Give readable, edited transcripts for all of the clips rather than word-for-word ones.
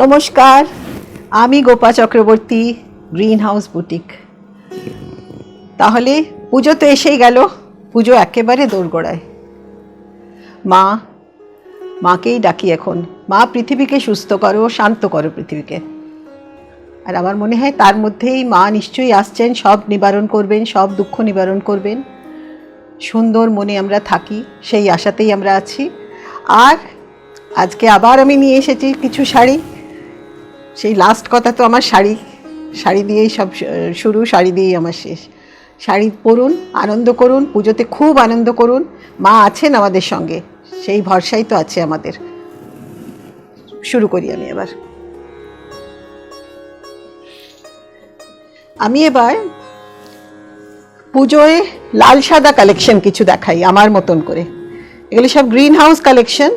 নমস্কার, আমি Gopa Chakraborty, green house boutique. তাহলে পুজো তো এসেই গেল, পুজো একেবারে দোরগোড়ায়। মাকেই ডাকি এখন, মা পৃথিবীকে সুস্থ করো, শান্ত করো পৃথিবীকে। আর আমার মনে হয় তার মধ্যেই মা নিশ্চয়ই আসছেন, সব নিবারণ করবেন, সব দুঃখ নিবারণ করবেন। সুন্দর মনে আমরা থাকি, সেই আশাতেই আমরা আছি। আর আজকে আবার আমি নিয়ে এসেছি কিছু শাড়ি। সেই লাস্ট কথা তো আমার শাড়ি দিয়েই সব শুরু, শাড়ি দিয়েই আমার শেষ। শাড়ি পরুন, আনন্দ করুন, পুজোতে খুব আনন্দ করুন। মা আছেন আমাদের সঙ্গে, সেই ভরসাই তো আছে আমাদের। শুরু করি আমি এবার পুজোয় লাল সাদা কালেকশন কিছু দেখাই আমার মতন করে। এগুলি সব গ্রিন হাউস কালেকশন।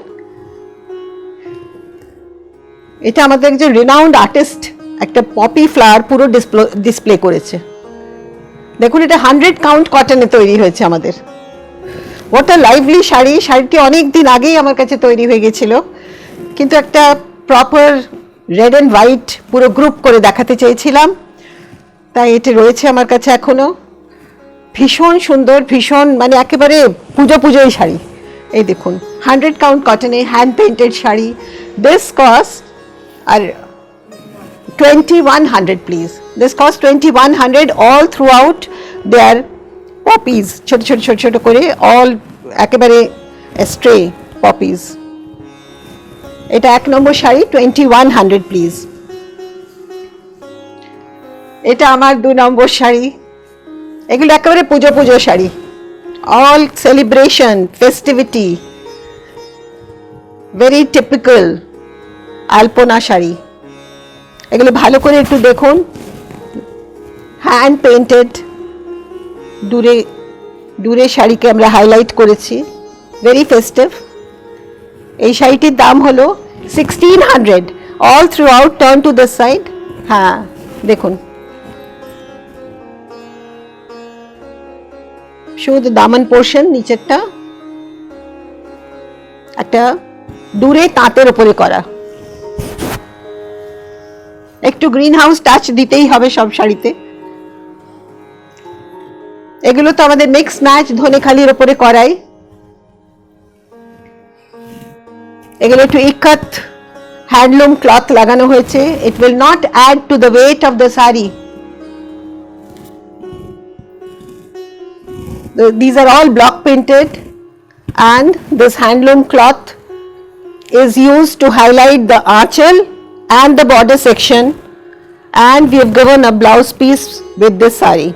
এটা আমাদের একজন রিনাউন্ড আর্টিস্ট একটা পপি ফ্লাওয়ার পুরো ডিসপ্লে করেছে। দেখুন, এটা 100 কাউন্ট কটনে তৈরি হয়েছে আমাদের। ওটা লাইভলি শাড়িটি অনেক দিন আগেই আমার কাছে তৈরি হয়ে গেছিল, কিন্তু একটা প্রপার রেড অ্যান্ড হোয়াইট পুরো গ্রুপ করে দেখাতে চেয়েছিলাম, তাই এটা রয়েছে আমার কাছে এখনো। ভীষণ সুন্দর, ভীষণ মানে একেবারে পুজোই শাড়ি। এই দেখুন, 100 কাউন্ট কটনে hand painted sari. This cost are 2100 please. This cost 2100 all throughout there poppies, ছোট ছোট ছোট ছোট করে অল একেবারে স্ট্রে পপিজ। এটা 1 নম্বর শাড়ি, 2100 প্লিজ। এটা আমার 2 নম্বর শাড়ি। এগুলো একেবারে puja sari, all celebration, festivity, very typical alpana sari. এগুলো ভালো করে একটু দেখুন, হ্যান্ড পেইন্টেড, দূরে শাড়িকে আমরা হাইলাইট করেছি, ভেরি ফেস্টিভ। এই শাড়িটির দাম হলো 1600 all through out. Turn to this side. হ্যাঁ দেখুন, শুধু দামান পোর্শন, নিচেরটা একটা দূরে তাঁতের উপরে করা। একটু গ্রিন হাউস টাচ দিতেই হবে সব শাড়িতে। এগুলো তো আমাদের মিক্স ম্যাচ ধনেখালির উপরে করাই। এগুলো একটু ইকাত হ্যান্ডলুম ক্লথ লাগানো হয়েছে। It will not add to the weight of the sari. These are all block printed, and this handloom cloth is used to highlight the aanchal and the border section, and we have given a blouse piece with this saree.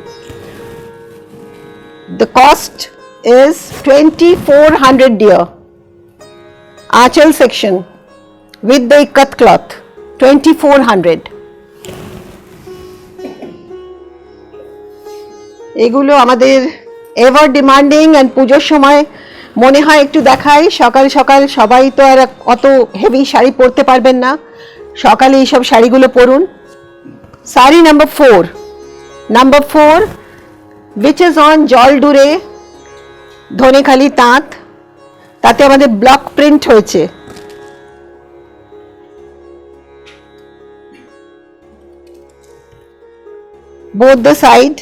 The cost is 2400 dear. Aanchal section with the ikat cloth, 2400. এগুলো আমাদের ever demanding, and পুজোর সময় মনে হয় একটু দেখাই। সকাল সকাল সবাই তো আর অত হেভি শাড়ি পরতে পারবেন না, সকালে এইসব শাড়িগুলো পরুন। Sari number 4 which is on জলডুরে ধনেখালি তাঁত। তাতে আমাদের ব্লক প্রিন্ট হয়েছে। both the side,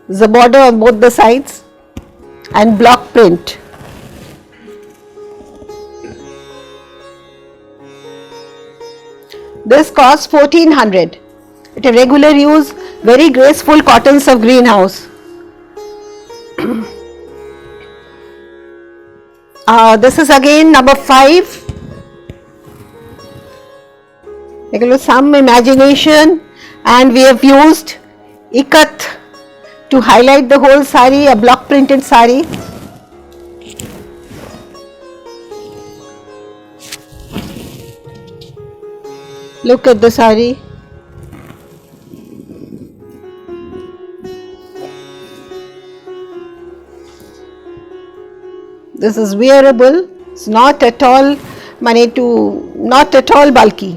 the border on both the sides, and block print. This costs 1400. It a regular use, very graceful cottons of greenhouse. This is again number 5. Some imagination, and we have used ikat to highlight the whole saree, a block printed saree. Look at the saree. This is wearable. It's not at all bulky.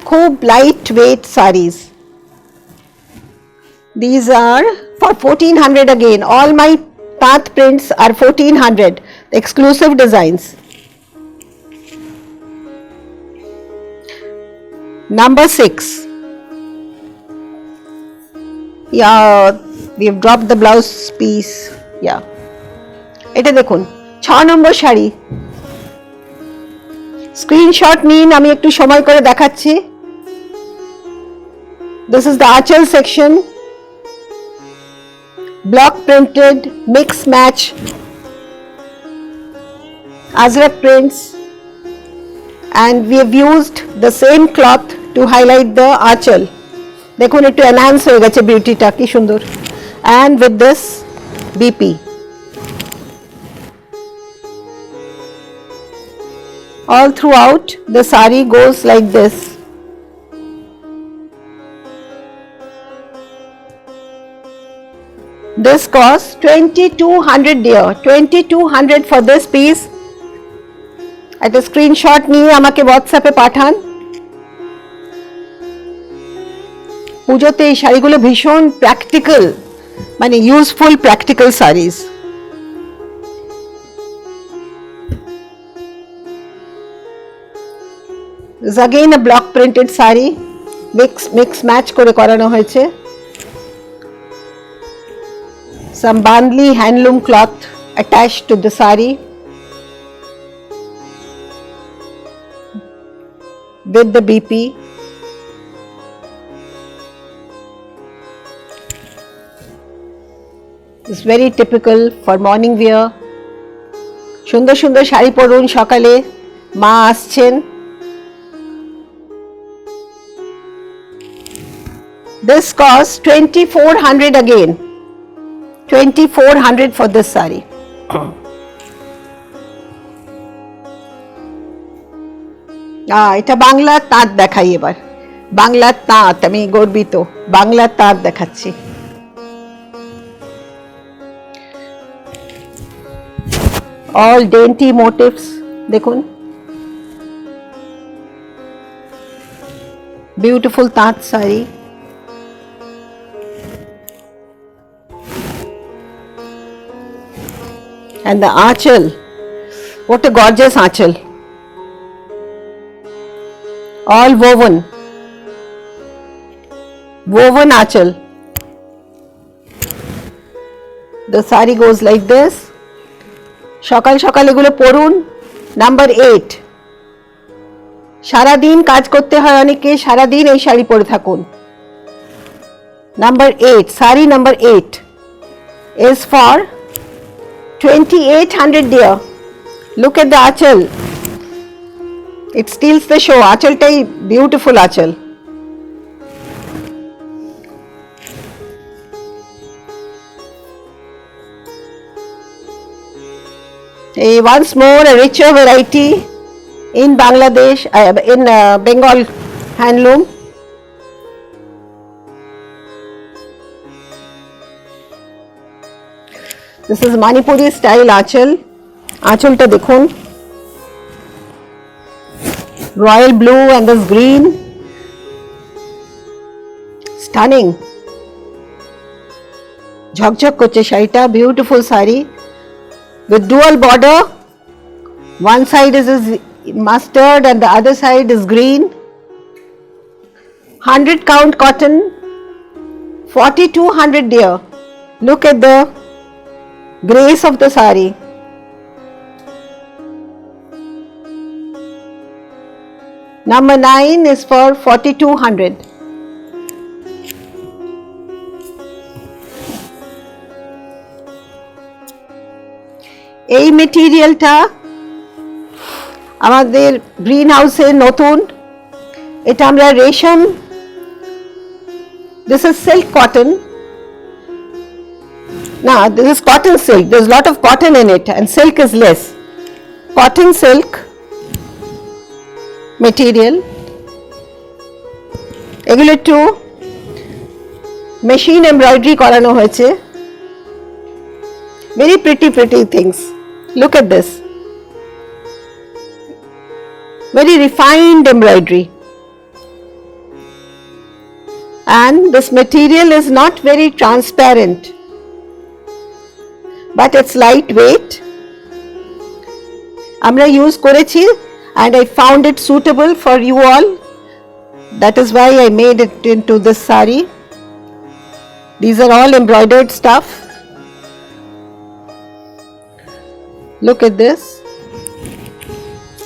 Khub lightweight sarees. These are for 1400 again. All my taat prints are 1400. Exclusive designs. Number 6. Yeah, we've dropped the blouse piece. Yeah. এটা দেখুন 6 নম্বর sari. Screenshot নিন, আমি একটু সময় করে দেখাচ্ছি। This is the Achal section. Block printed, mix match, Azrak prints, and we have used the same cloth to highlight the Achal. দেখুন একটু এনহ্যান্স হয়ে গেছে বিউটিটা, কি সুন্দর। And with this BP. All throughout the sari goes like this. This costs 2200 dear, 2200 for this piece. একটা screenshot নিয়ে আমাকে হোয়াটসঅ্যাপে পাঠান। পুজোতে এই শাড়িগুলো ভীষণ প্র্যাকটিক্যাল, মানে useful practical saris. This is again a block printed sari, mix match করে করানো হয়েছে। Some Bandhli handloom cloth attached to the sari with the BP. It's very typical for morning wear. সুন্দর সুন্দর শাড়ি পরুন সকালে, মা আসছেন। This costs 2400 again. 2400 for this sari. এটা বাংলার তাঁত দেখাই এবার। বাংলার তাঁত, আমি গর্বিত বাংলার তাঁত দেখাচ্ছি। All dainty motifs, দেখুন beautiful তাঁত sari. And the Achal, what a gorgeous Achal. All woven Achal. The sari goes like this. সকাল সকাল এগুলো পরুন। নাম্বার 8, সারাদিন কাজ করতে হয় অনেকে, সারাদিন এই শাড়ি পরে থাকুন। Number 8, sari number 8 is for 2800 dear. Look at the Achal. It steals the show. Achal tai beautiful Achal. Once more a richer variety in Bangladesh, in Bengal handloom. This is Manipuri style Achal. Achalta dekhun, royal blue and this green, stunning. Jhakjhak korche শাড়িটা, beautiful sari with dual border. One side is mustard and the other side is green. 100 count cotton, 4200 dear. Look at the grace of the sari. Number 9 is for 4200. এই মেটেরিয়ালটা আমাদের green হাউসে নতুন, এটা আমরা রেশম, this is silk cotton. Now this is cotton silk, there's a lot of cotton in it and silk is less. Cotton silk material, এগুলো একটু machine embroidery করানো হয়েছে। Very pretty things. Look at this. Very refined embroidery. And this material is not very transparent, but it's lightweight. Amra use korechi and I found it suitable for you all. That is why I made it into this sari. These are all embroidered stuff. Look at this.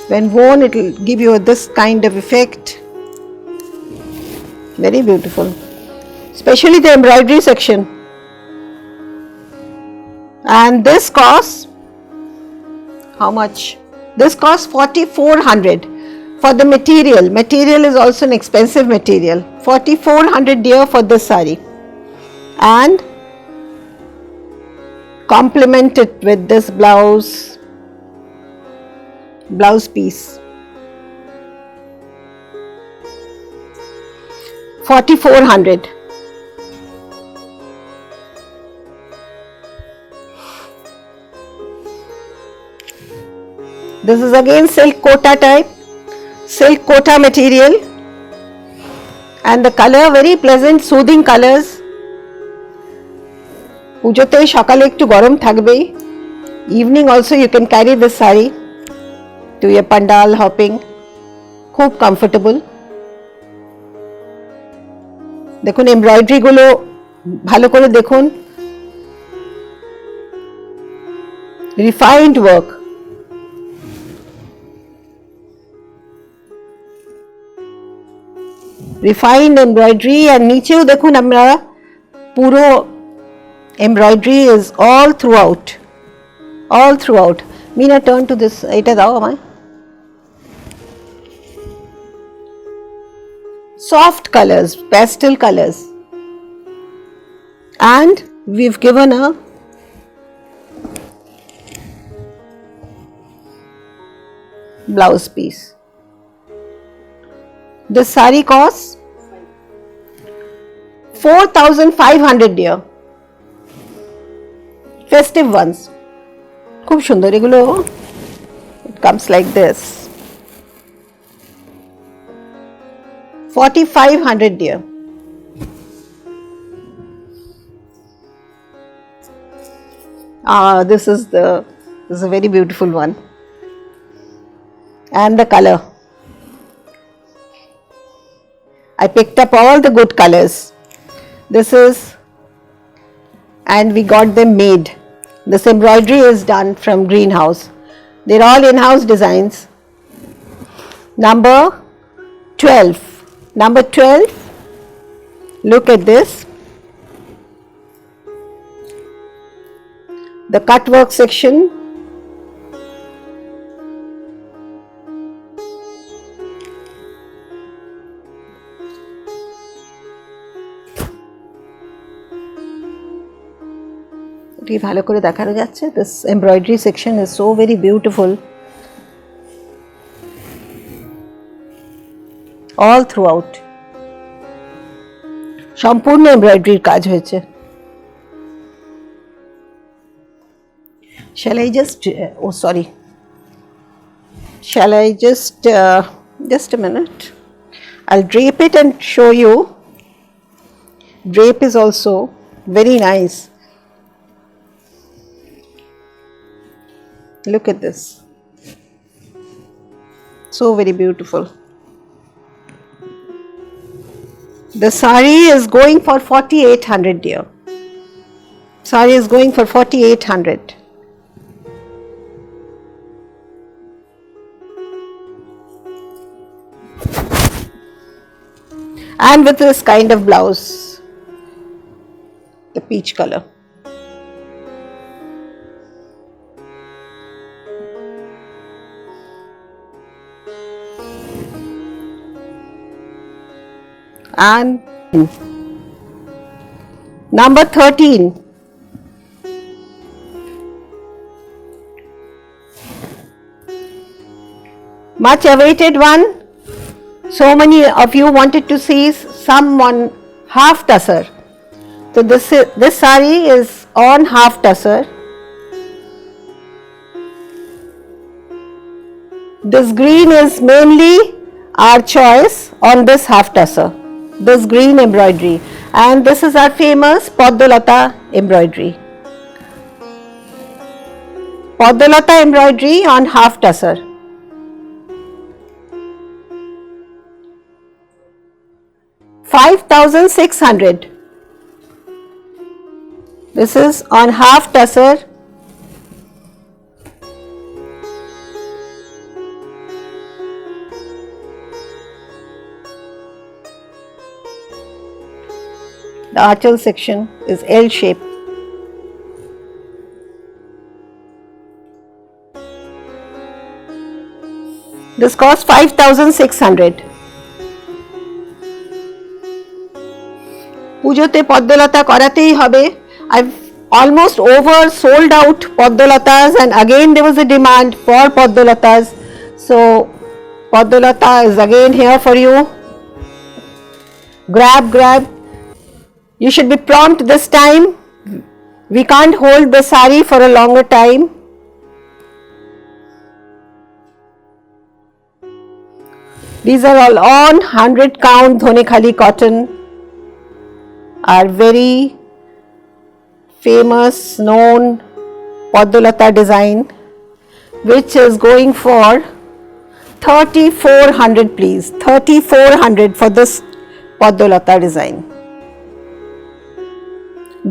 When worn, it will give you this kind of effect. Very beautiful. Especially the embroidery section. And this costs, how much? This costs 4,400 for the material. Material is also an expensive material. 4,400 dear for this sari. And complement it with this blouse piece. 4,400. This is again silk kota type, silk kota material, and the color very pleasant, soothing colors. পুজোতে সকালে একটু গরম থাকবেই. Evening also you can carry this sari to your pandal hopping. খুব comfortable. দেখুন embroidery গুলো ভালো করে দেখুন. Refined work. Refined embroidery, and নিচেও দেখুন আপনারা পুরো embroidery is all throughout. Meena, turn to this. এটা দাও আমায়. Soft colors, pastel colors, and we've given a blouse piece. This sari costs 4,500 dear. Festive ones. খুব সুন্দর এগুলো. It comes like this. 4,500 dear. This is a very beautiful one. And the color. I picked up all the good colors. This is, and we got them made. This embroidery is done from Greenhouse. They're all in-house designs. Number 12. Number 12, look at this. The cut work section. ভালো করে দেখানো যাচ্ছে. This embroidery section is so very beautiful. All throughout. সম্পূর্ণ এমব্রয়ডারির কাজ হয়েছে. Shall I just a minute. I'll drape it and show you. Drape is also very nice. Look at this. So very beautiful. The sari is going for 4,800 dear. Sari is going for 4,800. And with this kind of blouse, the peach color. And number 13, much awaited one. So many of you wanted to see someone half tussar. So this sari is on half tussar. This green is mainly our choice on this half tussar. This green embroidery, and this is our famous Padmalata embroidery. Padmalata embroidery on half tussar. 5,600. This is on half tussar. The archal section is L shape. This costs 5,600. পুজোতে পদ্মলতা করাতেই হবে. I've almost over sold out Padmalatas, and again there was a demand for Padmalatas. So Padmalata is again here for you. Grab. You should be prompt this time. We can't hold the sari for a longer time. These are all on 100 count Dhonekhali cotton. Are very famous, known Padmalata design, which is going for 3,400, please. 3,400 for this Padmalata design.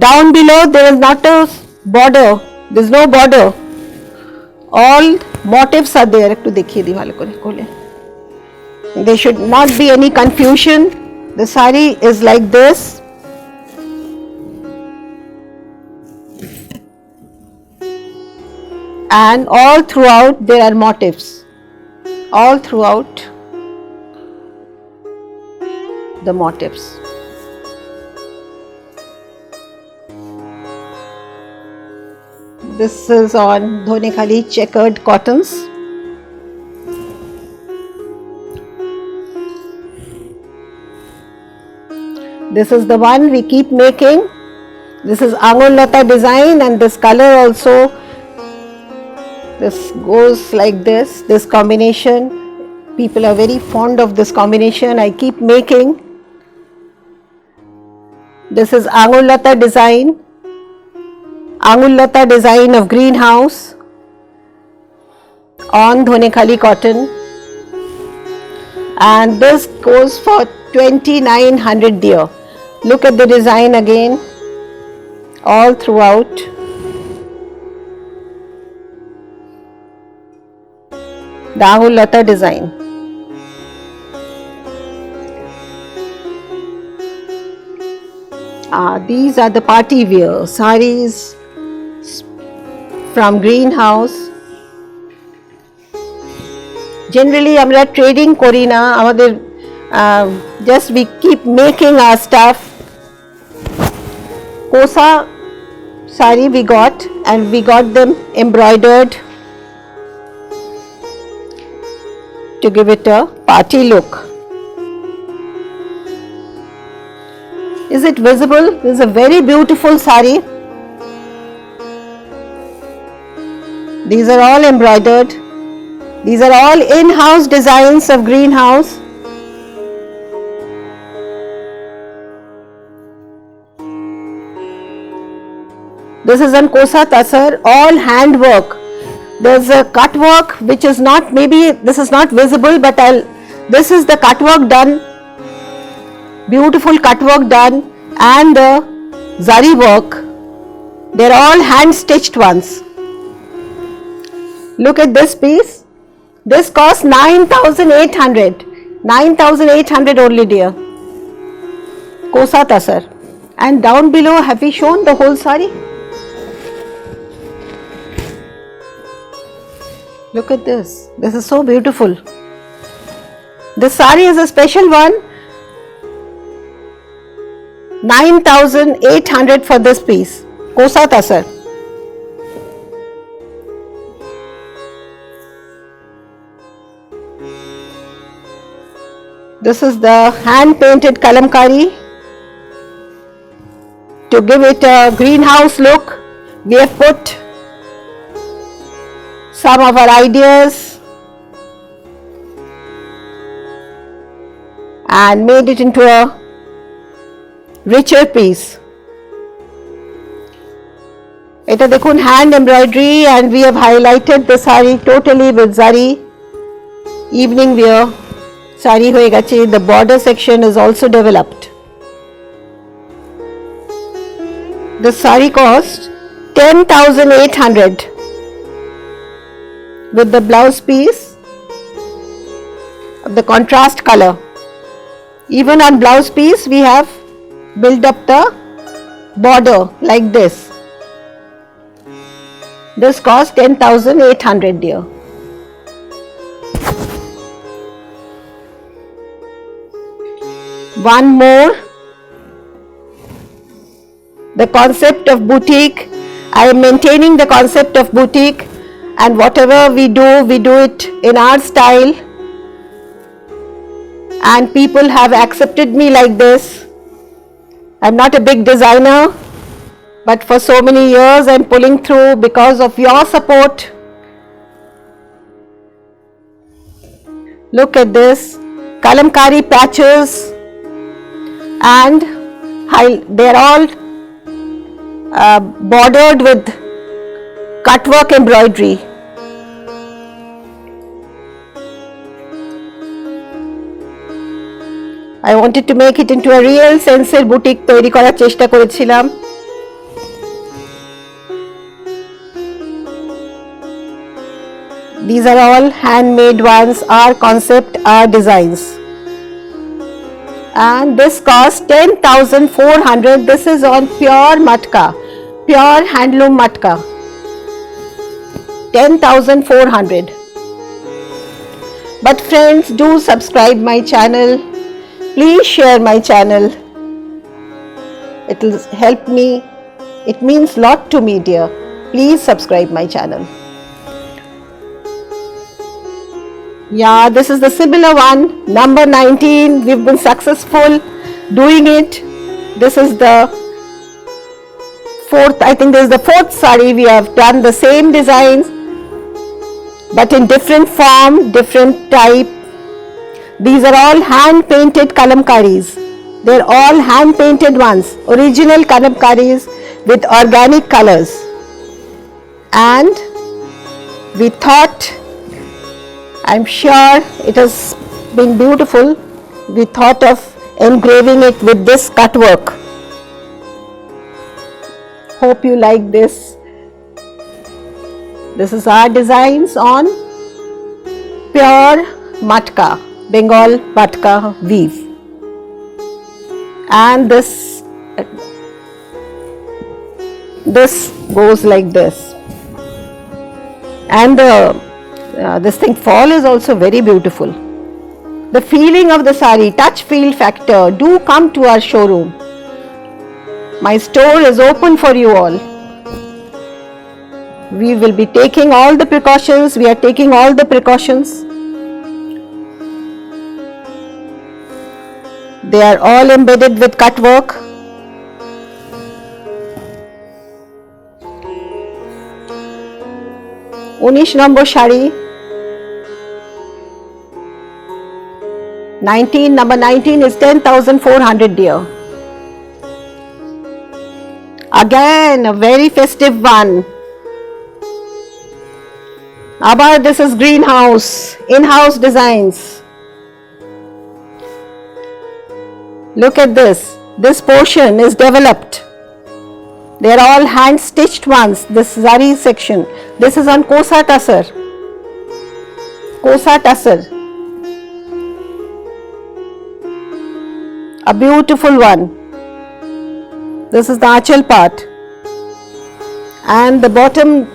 Down below there is not a border. There is no border. All motifs are there. Ekটু দেখিয়ে দিই ভালো করে খোলে. There should not be any confusion. The sari is like this. And all throughout there are motifs. All throughout the motifs. This is on Dhonekhali checkered cottons. This is the one we keep making. This is Angul Lata design, and this color also. This goes like this combination. People are very fond of this combination. I keep making. This is Angul Lata design. Angul Lata design of greenhouse on Dhonekhali cotton. And this goes for 2,900 dear. Look at the design again. All throughout. The Angul Lata design. These are the party wear sarees from greenhouse. Generally আমরা trading করি না, আমাদের just we keep making our stuff. Kosa sari we got, and we got them embroidered to give it a party look. Is it visible? This is a very beautiful sari. These are all embroidered. These are all in-house designs of greenhouse. This is on Kosa Tasar, all handwork. There's a cut work which is not, maybe this is not visible, but this is the cut work done, beautiful cut work done, and the zari work. They're all hand stitched ones. Look at this piece. This costs 9,800. 9,800 only, dear. Kosa Tasar. And down below, have we shown the whole sari? Look at this. This is so beautiful. This sari is a special one. 9,800 for this piece. Kosa Tasar. This is the hand painted kalamkari. To give it a greenhouse look, we have put some of our ideas and made it into a richer piece. Eta dekhun hand embroidery, and we have highlighted the sari totally with zari. Evening wear sari hoye geche. The border section is also developed. The sari cost 10,800 with the blouse piece of the contrast color. Even on blouse piece we have built up the border like this. This cost 10,800 dear. One more, the concept of boutique. I am maintaining the concept of boutique, and whatever we do it in our style, and people have accepted me like this. I'm not a big designer, but for so many years I'm pulling through because of your support. Look at this, kalamkari patches, and they're all bordered with cutwork embroidery. I wanted to make it into a real sense boutique তৈরি করার চেষ্টা করেছিলাম। These are all handmade ones, our concept, our designs. And this cost 10,400. This is on pure matka, pure handloom matka. 10,400. But friends, do subscribe my channel. Please share my channel. It will help me. It means lot to me, dear. Please subscribe my channel. Yeah, this is the similar one, number 19. We've been successful doing it. This is the fourth, I think this is the fourth sari. We have done the same designs, but in different form, different type. These are all hand painted kalamkaris. They're all hand painted ones, original kalamkaris with organic colors. And we thought, I'm sure it has been beautiful. We thought of engraving it with this cut work. Hope you like this. This is our designs on pure matka, Bengal matka weave. And this goes like this. And this thing fall is also very beautiful. The feeling of the sari, touch feel factor. Do come to our showroom. My store is open for you all. We will be taking all the precautions. We are taking all the precautions. They are all embedded with cut work. Unish number shari. 19, number 19 is 10,400 dear. Again, a very festive one. Abar, this is greenhouse, in-house designs. Look at this. This portion is developed. They are all hand stitched ones. This zari section. This is on kosa tussar. Kosa tussar. A beautiful one. This is the achal part. And the bottom,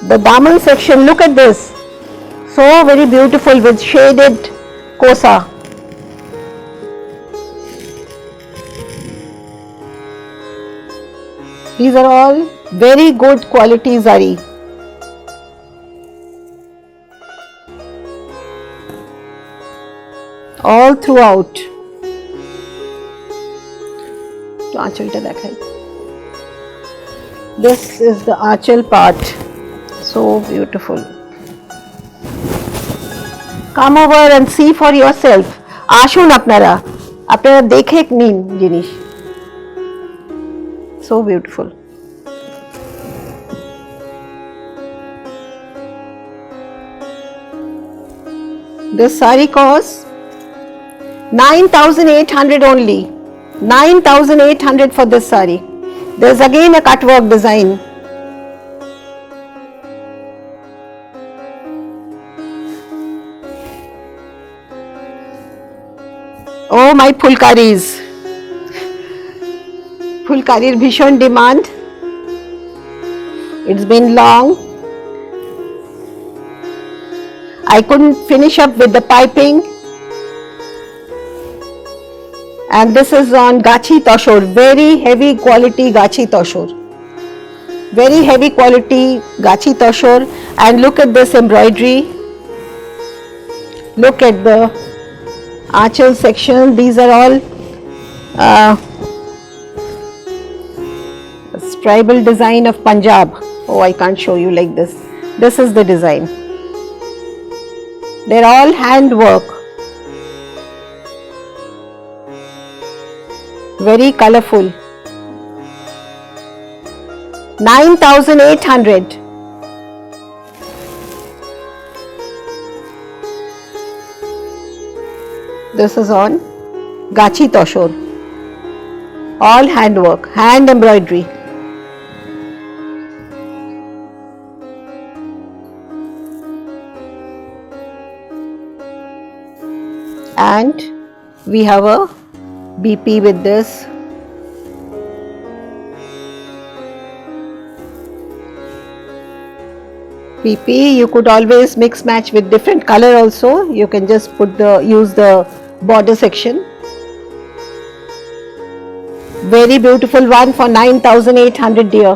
the daman section, look at this. So very beautiful with shaded kosa. These are all very good quality zari. All throughout. তো আঁচলটা দেখাই. This is the achal part. So beautiful. Come over and see for yourself. আসুন আপনারা দেখে নিন জিনিস. So beautiful. This sari costs 9,800 only. 9,800 for this sari. There's again a cutwork design. Oh my ফুলকারিজ, ফুলকারির ভীষণ demand. It's been long. I couldn't finish up with the piping, and this is on Gachi Toshor, very heavy quality Gachi Toshor, very heavy quality Gachi Toshor. And look at this embroidery, look at the Aanchal section. These are all tribal design of Punjab. Oh, I can't show you like this. This is the design. They're all handwork, very colorful. 9,800. This is on Gachi Toshor, all handwork, hand embroidery. And we have a BP with this. BP you could always mix match with different color also. You can just use the border section. Very beautiful one for 9,800 dear.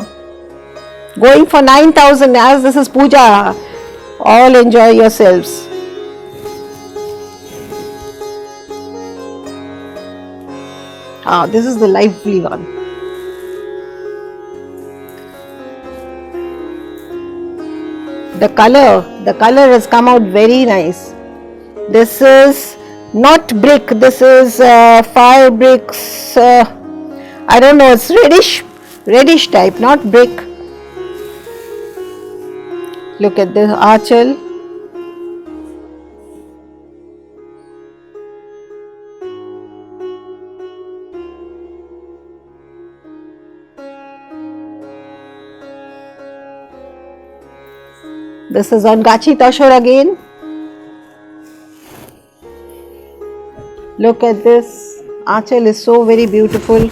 Going for 9,000 as this is puja. All enjoy yourselves. This is the lively one. The color has come out very nice. This is not brick, this is fire bricks. I don't know, it's reddish type, not brick. Look at the Aanchal. This is on Gachi Toshor again. Look at this. Aanchal is so very beautiful.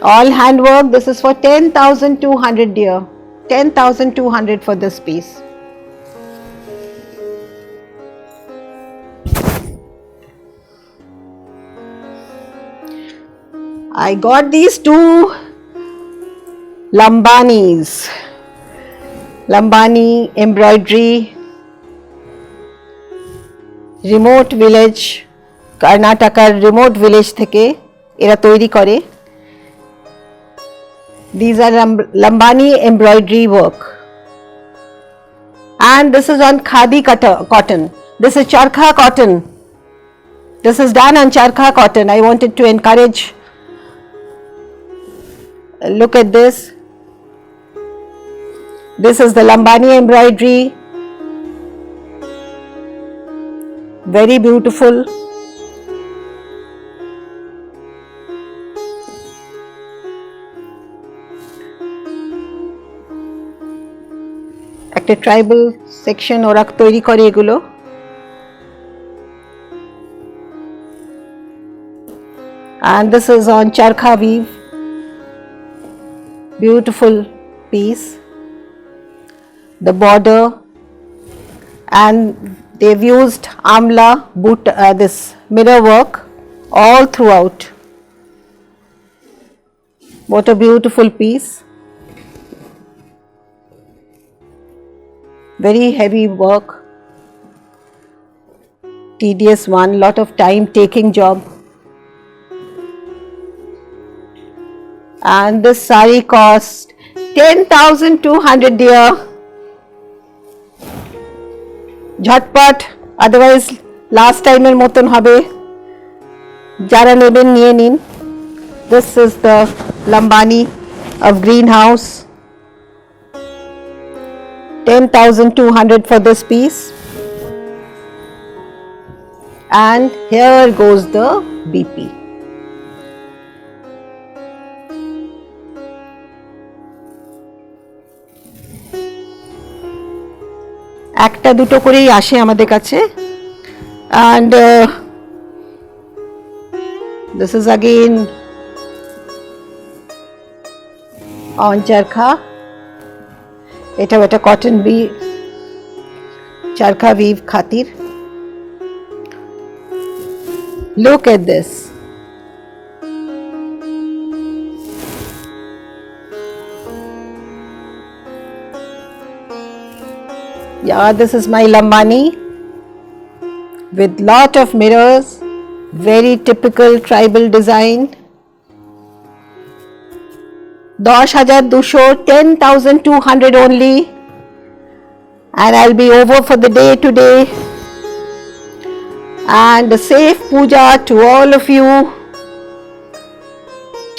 All handwork. This is for 10,200 dear. 10,200 for this piece. I got these two Lambani embroidery, remote village, Karnataka remote village থেকে এরা তৈরি করে. These are Lambani embroidery work, and this is on khadi cotton. This is charkha cotton. This is done on charkha cotton. I wanted to encourage. Look at this. This is the Lambani embroidery. Very beautiful. একটা tribal section ওরা তৈরি করে এগুলো. And this is on charkha weave. Beautiful piece. The border, and they've used amla this mirror work all throughout. What a beautiful piece. Very heavy work, tedious one, lot of time taking job. And this sari cost 10,200 dear. ঝটপট, otherwise last time এর মতন হবে. যারা নেবেন নিয়ে নিন. This is the Lambani of greenhouse. 10,200 for this piece. And here goes the BP. একটা দুটো করেই আসে আমাদের কাছে, and this is again on charkha. এটা একটা cotton charkha weave khatir. Look at this. Yeah, this is my Lambani with lot of mirrors, very typical tribal design. 10,200 only, and I'll be over for the day today. And a safe puja to all of you.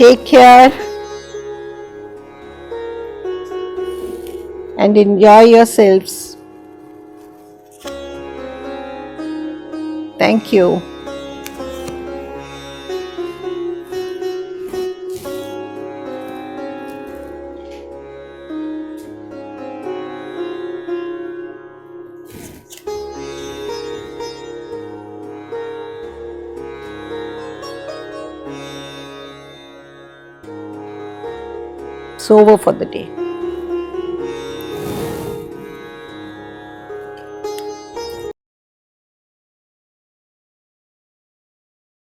Take care and enjoy yourselves. Thank you. It's over for the day.